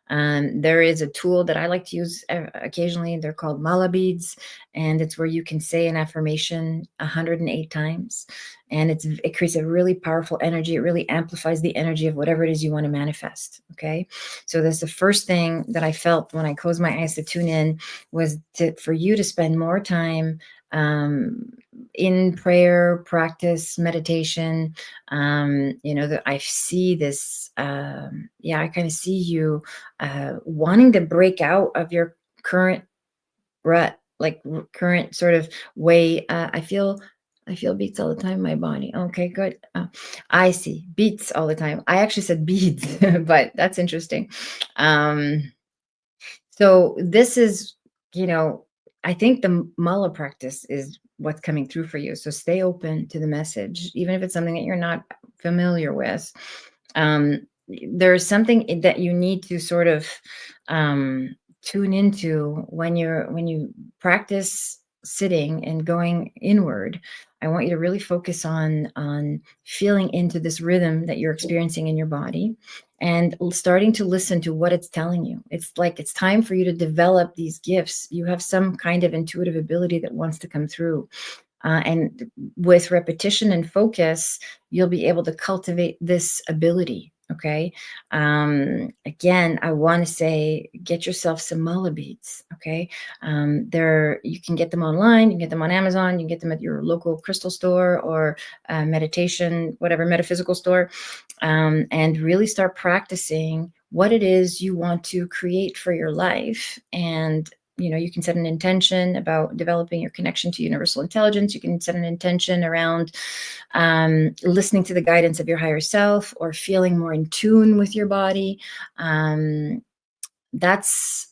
There is a tool that I like to use occasionally. They're called mala beads, and it's where you can say an affirmation 108 times, and it creates a really powerful energy. It really amplifies the energy of whatever it is you want to manifest. Okay, so that's the first thing that I felt when I closed my eyes to tune in, was for you to spend more time in prayer, practice, meditation. That I see this. I kind of see you wanting to break out of your current rut, like current sort of way. I feel beats all the time in my body. Okay, good. I see beats all the time. I actually said beads, but that's interesting. So this is, I think the mala practice is what's coming through for you. So stay open to the message, even if it's something that you're not familiar with. There's something that you need to sort of tune into when you practice sitting and going inward. I want you to really focus on feeling into this rhythm that you're experiencing in your body, and starting to listen to what it's telling you. It's like it's time for you to develop these gifts. You have some kind of intuitive ability that wants to come through. And with repetition and focus, you'll be able to cultivate this ability. Okay. Again, I want to say get yourself some mullah beads. Okay. There, you can get them online, you can get them on Amazon, you can get them at your local crystal store or meditation, whatever, metaphysical store, and really start practicing what it is you want to create for your life. And you can set an intention about developing your connection to universal intelligence. You can set an intention around listening to the guidance of your higher self or feeling more in tune with your body. That's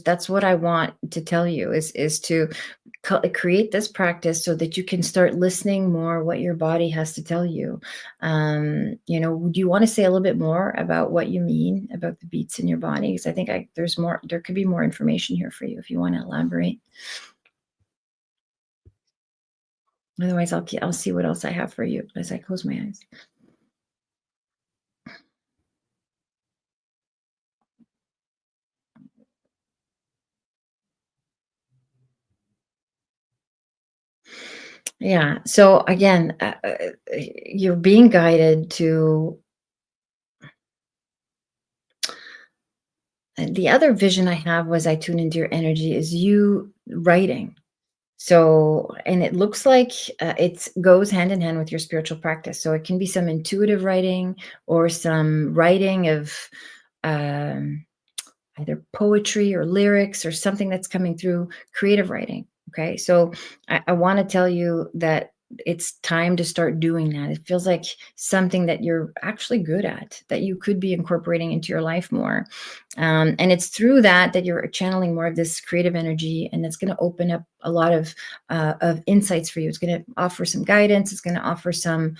that's what I want to tell you is to create this practice so that you can start listening more what your body has to tell you. Do you want to say a little bit more about what you mean about the beats in your body? Because I think there could be more information here for you if you want to elaborate. Otherwise, I'll see what else I have for you as I close my eyes. Yeah. So again, you're being guided to the other vision I have was I tune into your energy is you writing. So, and it looks like it goes hand in hand with your spiritual practice. So it can be some intuitive writing or some writing of um, either poetry or lyrics or something that's coming through creative writing. Okay. So I want to tell you that it's time to start doing that. It feels like something that you're actually good at, that you could be incorporating into your life more. And it's through that you're channeling more of this creative energy, and it's going to open up a lot of insights for you. It's going to offer some guidance. It's going to offer some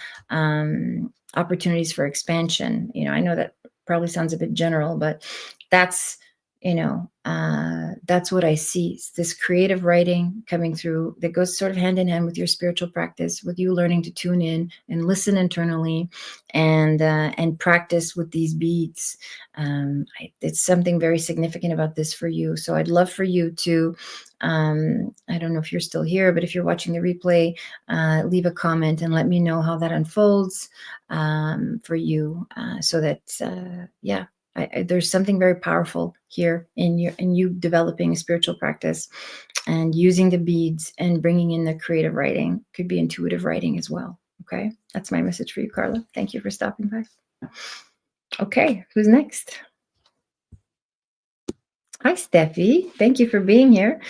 opportunities for expansion. I know that probably sounds a bit general, but that's that's what I see. It's this creative writing coming through that goes sort of hand in hand with your spiritual practice, with you learning to tune in and listen internally, and practice with these beats. It's something very significant about this for you. So I'd love for you to, I don't know if you're still here, but if you're watching the replay, leave a comment and let me know how that unfolds for you, so that yeah. There's something very powerful here in you developing a spiritual practice and using the beads and bringing in the creative writing. Could be intuitive writing as well. Okay, that's my message for you, Carla. Thank you for stopping by. Okay, who's next? Hi, Steffi. Thank you for being here.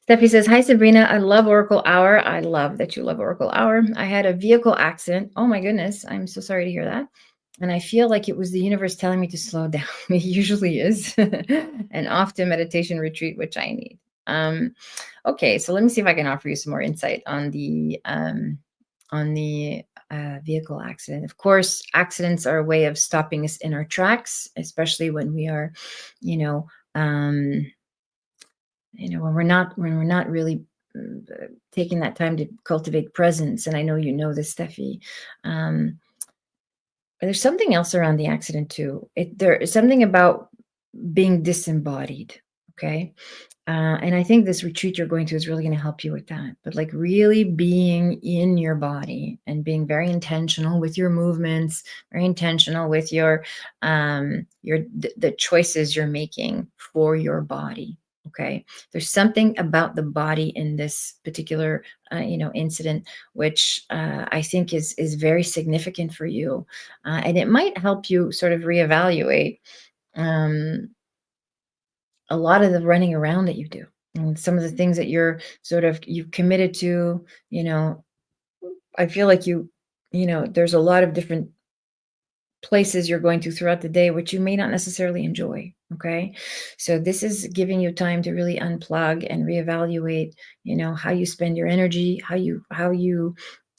Steffi says, hi, Sabrina. I love Oracle Hour. I love that you love Oracle Hour. I had a vehicle accident. Oh my goodness. I'm so sorry to hear that. And I feel like it was the universe telling me to slow down. It usually is. And off to meditation retreat, which I need. Okay, so let me see if I can offer you some more insight on the vehicle accident. Of course, accidents are a way of stopping us in our tracks, especially when we are, when we're not really taking that time to cultivate presence. And I know this, Steffi. There's something else around the accident too. There is something about being disembodied. Okay. And I think this retreat you're going to is really going to help you with that. But like really being in your body and being very intentional with your movements, very intentional with the choices you're making for your body. Okay. There's something about the body in this particular, incident, which I think is very significant for you, and it might help you sort of reevaluate a lot of the running around that you do, and some of the things that you've committed to. I feel like there's a lot of different places you're going to throughout the day, which you may not necessarily enjoy. Okay. So this is giving you time to really unplug and reevaluate, how you spend your energy, how you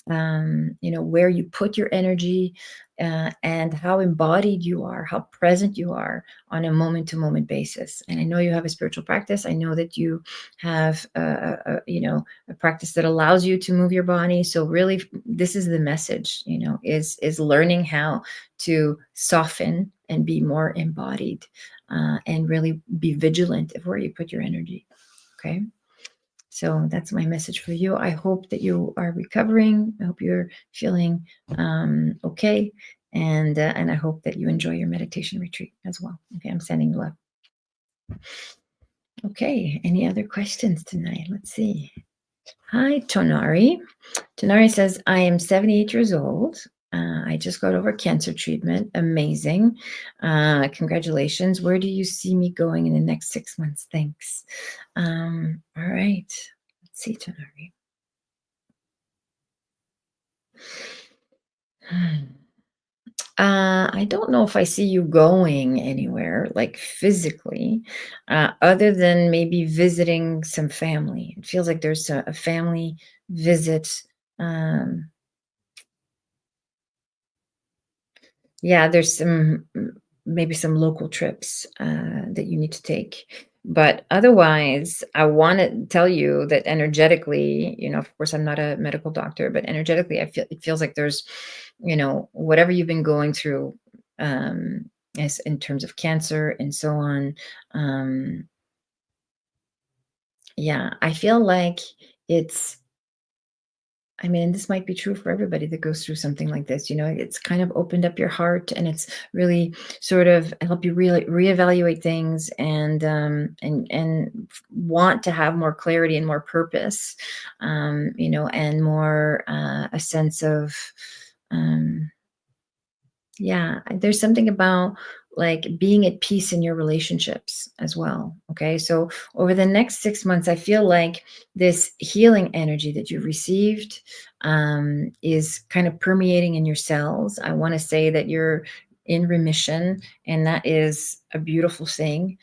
where you put your energy, and how embodied you are, how present you are on a moment to moment basis. And I know you have a spiritual practice. I know that you have a practice that allows you to move your body. So really, this is the message, is learning how to soften and be more embodied, and really be vigilant of where you put your energy. Okay. So that's my message for you. I hope that you are recovering. I hope you're feeling okay. And I hope that you enjoy your meditation retreat as well. Okay, I'm sending love. Okay, any other questions tonight? Let's see. Hi, Tonari. Tonari says, I am 78 years old. I just got over cancer treatment. Amazing. Congratulations. Where do you see me going in the next 6 months? Thanks. All right. Let's see, Tonari. I don't know if I see you going anywhere, like physically, other than maybe visiting some family. It feels like there's a family visit. Um, yeah, there's maybe some local trips that you need to take. But otherwise, I want to tell you that energetically, of course, I'm not a medical doctor, but energetically, it feels like there's, whatever you've been going through, as in terms of cancer and so on. Um, yeah, I feel like it's I mean, this might be true for everybody that goes through something like this. It's kind of opened up your heart, and it's really sort of help you really reevaluate things and want to have more clarity and more purpose, and more a sense of um, yeah, there's something about like being at peace in your relationships as well. Okay. So over the next 6 months, I feel like this healing energy that you've received is kind of permeating in your cells. I want to say that you're in remission, and that is a beautiful thing.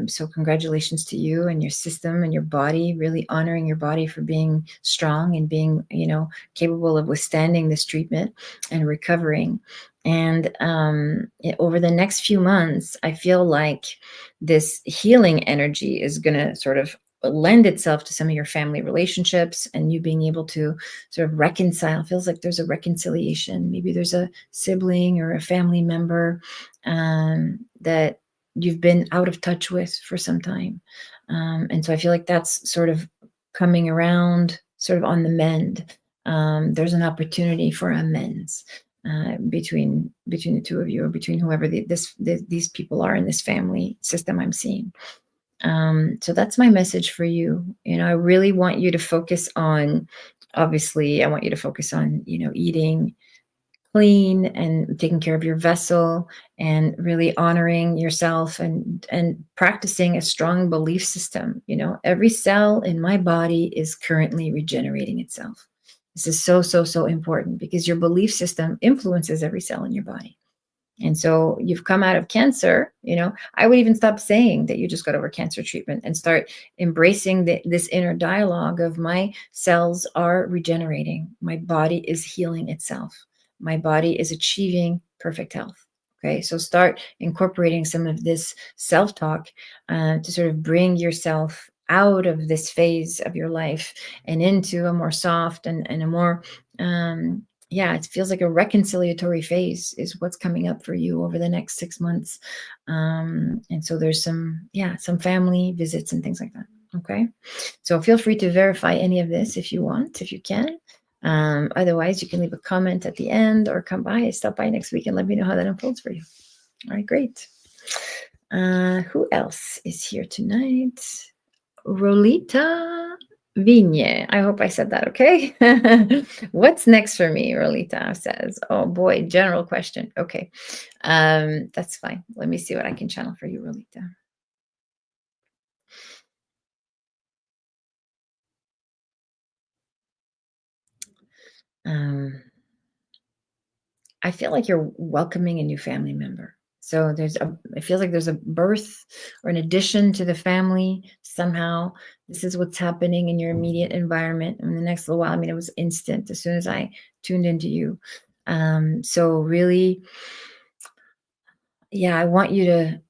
So congratulations to you and your system and your body, really honoring your body for being strong and being, capable of withstanding this treatment and recovering. And over the next few months, I feel like this healing energy is going to sort of lend itself to some of your family relationships, and you being able to sort of reconcile. Feels like there's a reconciliation. Maybe there's a sibling or a family member that you've been out of touch with for some time. And so I feel like that's sort of coming around, sort of on the mend. There's an opportunity for amends between the two of you, or between whoever these people are in this family system I'm seeing. So that's my message for you. I really want you to focus on, obviously, I want you to focus on, eating clean and taking care of your vessel, and really honoring yourself, and practicing a strong belief system. Every cell in my body is currently regenerating itself. This is so, so, so important, because your belief system influences every cell in your body. And so you've come out of cancer. I would even stop saying that you just got over cancer treatment and start embracing this inner dialogue of, my cells are regenerating. My body is healing itself. My body is achieving perfect health. Okay, so start incorporating some of this self-talk to sort of bring yourself out of this phase of your life and into a more soft and a more yeah, it feels like a reconciliatory phase is what's coming up for you over the next 6 months. And so there's some family visits and things like that. Okay. So feel free to verify any of this if you want, if you can. Otherwise, you can leave a comment at the end, or stop by next week and let me know how that unfolds for you. All right, great. Who else is here tonight? Rolita Vigne. I hope I said that okay. What's next for me? Rolita says. Oh boy, general question. Okay. That's fine. Let me see what I can channel for you, Rolita. I feel like you're welcoming a new family member. So it feels like there's a birth or an addition to the family somehow. This is what's happening in your immediate environment in the next little while. I mean, it was instant as soon as I tuned into you. So really, yeah, I want you to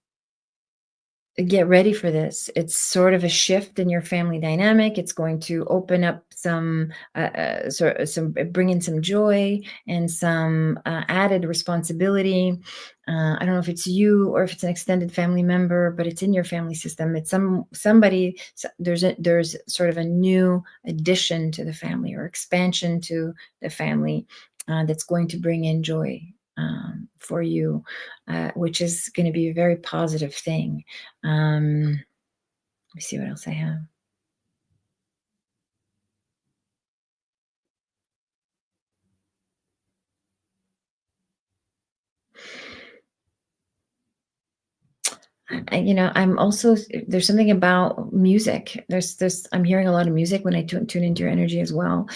get ready for this. It's sort of a shift in your family dynamic. It's going to open up some bring in some joy and some added responsibility. I don't know if it's you or if it's an extended family member, but it's in your family system. It's somebody. There's sort of a new addition to the family or expansion to the family that's going to bring in joy. for you, which is going to be a very positive thing. Let me see what else I have. I'm also, there's something about music. I'm hearing a lot of music when I tune into your energy as well.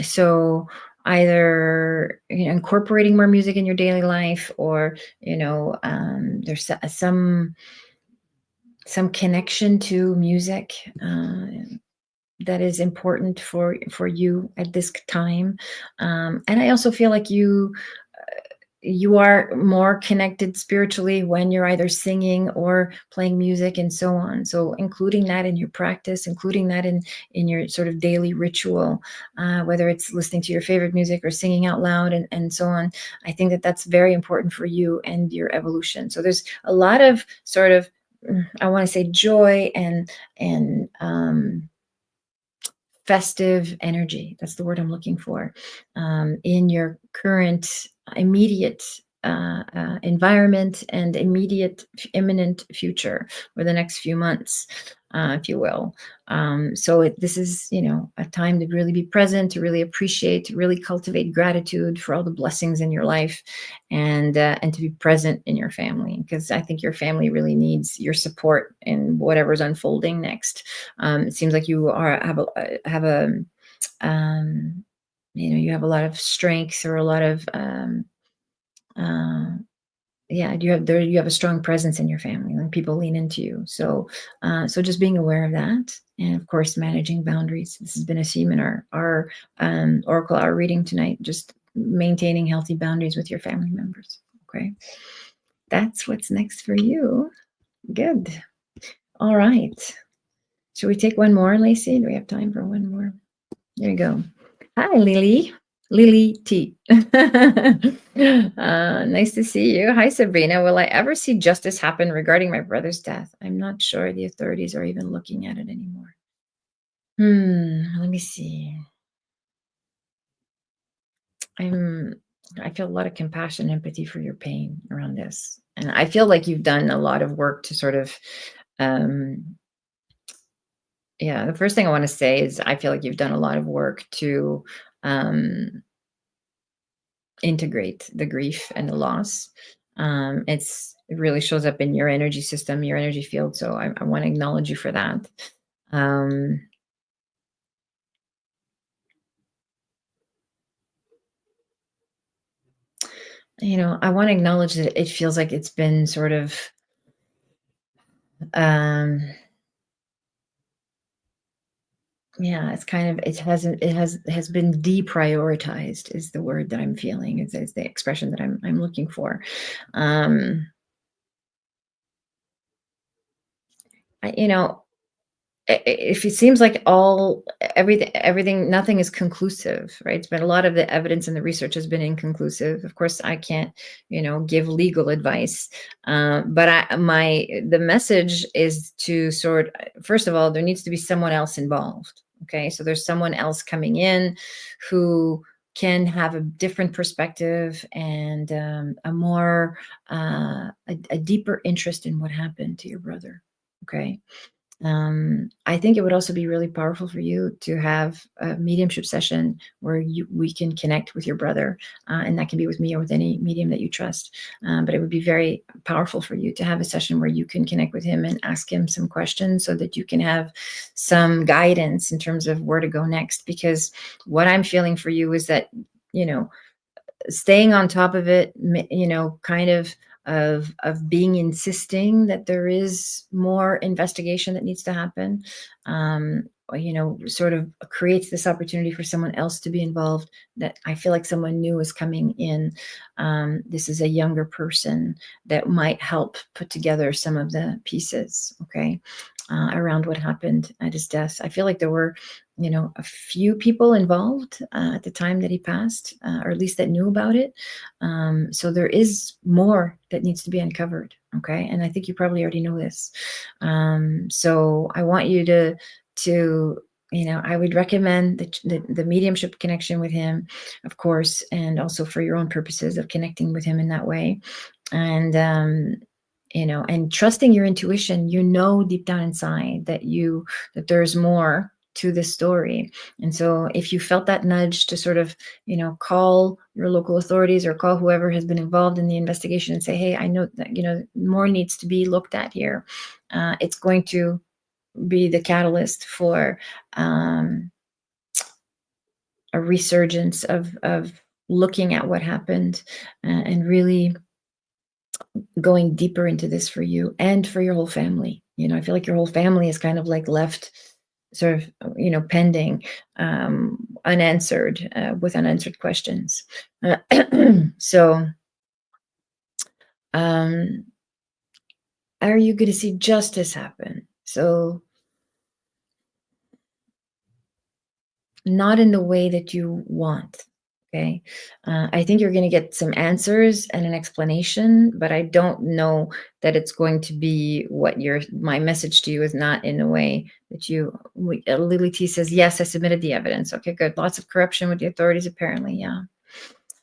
So either incorporating more music in your daily life, or there's some connection to music that is important for you at this time. And I also feel like you are more connected spiritually when you're either singing or playing music and so on. So including that in your practice, including that in your sort of daily ritual, whether it's listening to your favorite music or singing out loud and so on, I think that that's very important for you and your evolution. So there's a lot of sort of, I want to say, joy and festive energy. That's the word I'm looking for, in your current immediate environment and immediate imminent future, or the next few months, if you will. So this is, a time to really be present, to really appreciate, to really cultivate gratitude for all the blessings in your life, and to be present in your family, because I think your family really needs your support in whatever's unfolding next. It seems like you um, you have a lot of strength, or a lot of uh, yeah, you have a strong presence in your family, and people lean into you. So just being aware of that, and of course managing boundaries. This has been a theme in our Oracle Hour reading tonight. Just maintaining healthy boundaries with your family members. Okay, that's what's next for you. Good. All right. Should we take one more, Lacey? Do we have time for one more? There you go. Hi, Lily. Lily T. Nice to see you. Hi, Sabrina. Will I ever see justice happen regarding my brother's death? I'm not sure the authorities are even looking at it anymore. Let me see. I feel a lot of compassion and empathy for your pain around this. And I feel like you've done a lot of work to sort of, yeah, the first thing I want to say is I feel like you've done a lot of work to integrate the grief and the loss. It really shows up in your energy system, your energy field. So I want to acknowledge you for that. Um, I want to acknowledge that it feels like it's been sort of, yeah, it's kind of, it has been deprioritized is the word that I'm feeling. Is the expression that I'm looking for. I, you know, if it seems like everything, nothing is conclusive, right? But a lot of the evidence and the research has been inconclusive. Of course, I can't, give legal advice, but the message is to first of all, there needs to be someone else involved. Okay, so there's someone else coming in who can have a different perspective, and a more a deeper interest in what happened to your brother. Okay. I think it would also be really powerful for you to have a mediumship session where we can connect with your brother, and that can be with me or with any medium that you trust. But it would be very powerful for you to have a session where you can connect with him and ask him some questions, so that you can have some guidance in terms of where to go next. Because what I'm feeling for you is that, staying on top of it, kind of being insisting that there is more investigation that needs to happen, sort of creates this opportunity for someone else to be involved, that I feel like someone new is coming in. This is a younger person that might help put together some of the pieces, okay, around what happened at his death. I feel like there were, a few people involved at the time that he passed, or at least that knew about it. So there is more that needs to be uncovered. Okay. And I think you probably already know this. So I want you to I would recommend the mediumship connection with him, of course, and also for your own purposes of connecting with him in that way. And, and trusting your intuition, deep down inside that there's more to this story. And so if you felt that nudge to sort of, call your local authorities or call whoever has been involved in the investigation and say, hey, I know that, more needs to be looked at here. It's going to be the catalyst for a resurgence of looking at what happened, and really going deeper into this for you and for your whole family. I feel like your whole family is kind of like left sort of, pending, unanswered, with unanswered questions. So, are you going to see justice happen? So, not in the way that you want. Okay. I think you're going to get some answers and an explanation, but I don't know that it's going to be what my message to you is not in the way that Lily T says, yes, I submitted the evidence. Okay, good. Lots of corruption with the authorities, apparently. Yeah.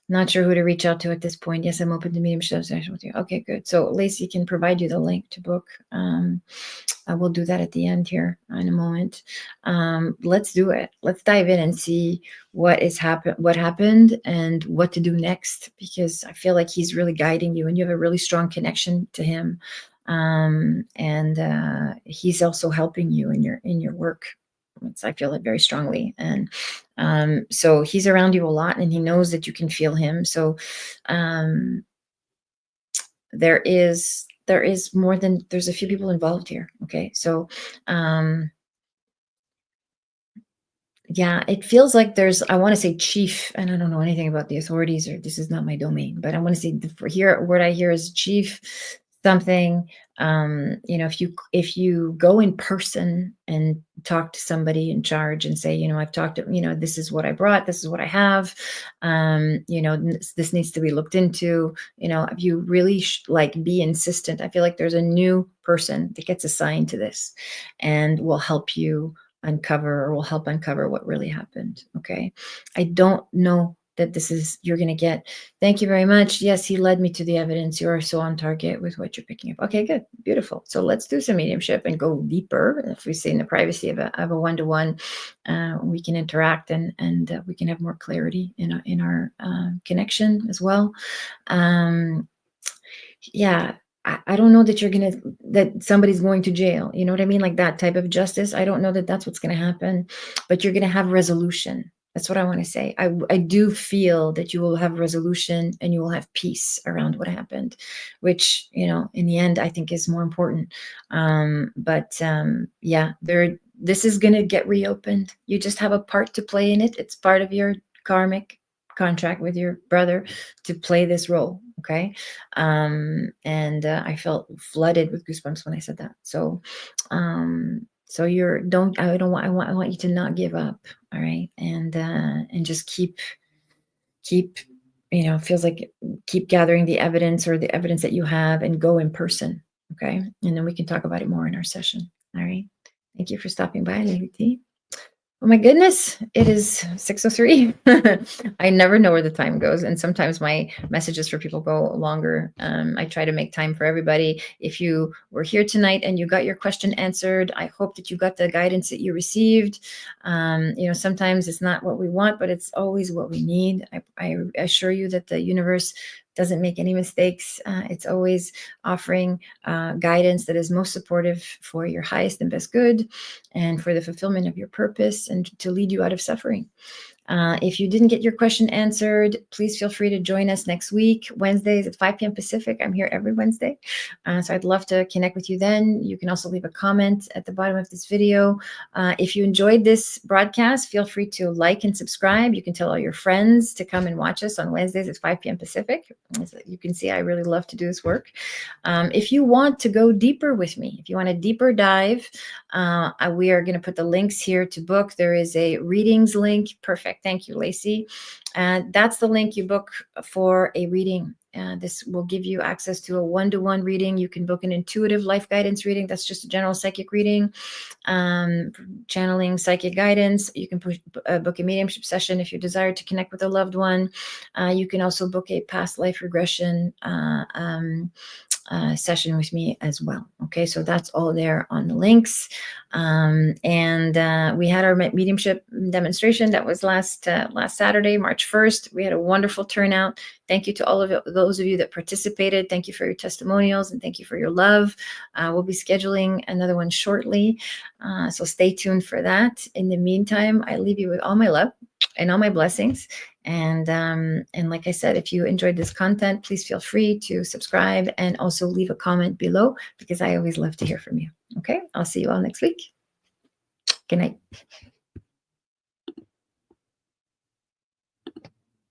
Not sure who to reach out to at this point. Yes, I'm open to mediumship session with you. Okay, good. So Lacey can provide you the link to book. I will do that at the end here in a moment. Let's do it. Let's dive in and see what happened and what to do next, because I feel like he's really guiding you and you have a really strong connection to him. And he's also helping you in your work. I feel it very strongly. And so he's around you a lot and he knows that you can feel him. So there is more than, there's a few people involved here. Okay. So yeah, it feels like I want to say chief, and I don't know anything about the authorities, or this is not my domain, but I want to say word I hear is chief something. If you go in person and talk to somebody in charge and say, I've talked to, this is what I brought, this is what I have, this needs to be looked into, if you really be insistent, I feel like there's a new person that gets assigned to this and will help you will help uncover what really happened. Okay. I don't know that you're going to get. Thank you very much. Yes, he led me to the evidence. You are so on target with what you're picking up. Okay, good. Beautiful. So let's do some mediumship and go deeper. If we stay in the privacy of a one-to-one, we can interact and we can have more clarity in our connection as well. Yeah. I don't know that that somebody's going to jail. You know what I mean? Like that type of justice. I don't know that that's what's going to happen, but you're going to have resolution. That's what I want to say. I do feel that you will have resolution and you will have peace around what happened, which, in the end, I think is more important. Yeah, this is going to get reopened. You just have a part to play in it. It's part of your karmic contract with your brother to play this role. Okay. I felt flooded with goosebumps when I said that. So, so I want you to not give up. All right. And just keep, feels like keep gathering the evidence or the evidence that you have and go in person. Okay. And then we can talk about it more in our session. All right. Thank you for stopping by, Lady T. Oh my goodness, it is 6:03. I never know where the time goes. And sometimes my messages for people go longer. I try to make time for everybody. If you were here tonight and you got your question answered, I hope that you got the guidance that you received. Sometimes it's not what we want, but it's always what we need. I assure you that the universe doesn't make any mistakes. It's always offering guidance that is most supportive for your highest and best good and for the fulfillment of your purpose and to lead you out of suffering. If you didn't get your question answered, please feel free to join us next week, Wednesdays at 5 p.m. Pacific. I'm here every Wednesday. So I'd love to connect with you then. You can also leave a comment at the bottom of this video. If you enjoyed this broadcast, feel free to like and subscribe. You can tell all your friends to come and watch us on Wednesdays at 5 p.m. Pacific. As you can see, I really love to do this work. If you want to go deeper with me, if you want a deeper dive, we are going to put the links here to book. There is a readings link. Perfect. Thank you, Lacey. That's the link you book for a reading. This will give you access to a one-to-one reading. You can book an intuitive life guidance reading. That's just a general psychic reading. Channeling psychic guidance. You can book a mediumship session if you desire to connect with a loved one. You can also book a past life regression session with me as well. Okay, so that's all there on the links. We had our mediumship demonstration that was last Saturday, March 1st. We had a wonderful turnout. Thank you to all of those of you that participated. Thank you for your testimonials and thank you for your love. We'll be scheduling another one shortly, so stay tuned for that. In the meantime, I leave you with all my love and all my blessings. And like I said, if you enjoyed this content, please feel free to subscribe and also leave a comment below, because I always love to hear from you. Okay, I'll see you all next week. Good night.